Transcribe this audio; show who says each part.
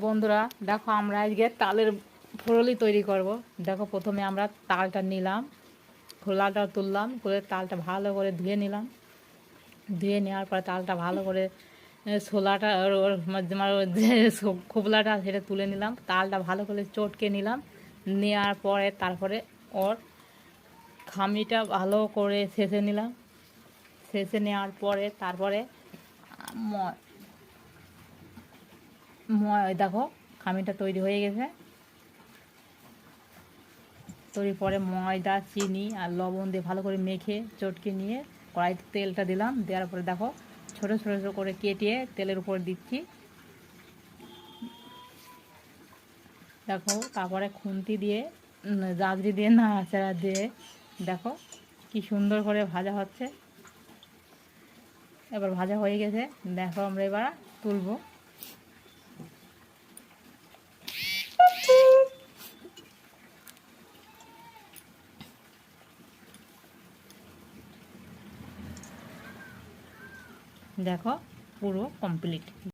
Speaker 1: বন্ধুরা দেখো আমরা আজকে তালের ফুরুলি তৈরি করব। দেখো প্রথমে আমরা তালটা নিলাম, খোলাটা তুললাম, করে তালটা ভালো করে ধুয়ে নিলাম। ধুয়ে নেওয়ার পরে তালটা ভালো করে ছোলাটা ওর যে খোবলাটা সেটা তুলে নিলাম। তালটা ভালো করে চটকে নিলাম। নেওয়ার পরে তারপরে ওর খামিটা ভালো করে ছেঁচে নিলাম। ছেঁচে নেওয়ার পরে তারপরে দেখো খামিটা তৈরি হয়ে গেছে। তৈরি পরে ময়দা, চিনি আর লবণ দিয়ে ভালো করে মেখে চটকে নিয়ে কড়াইতে তেলটা দিলাম। দেওয়ার পরে দেখো ছোটো ছোটো ছোটো করে কেটে তেলের উপর দিচ্ছি। দেখো তারপরে খুন্তি দিয়ে জাবরি দিয়ে নাড়াচাড়া দিয়ে দেখো কি সুন্দর করে ভাজা হচ্ছে। এবার ভাজা হয়ে গেছে, দেখো আমরা এবার তুলবো। দেখো পুরো কমপ্লিট।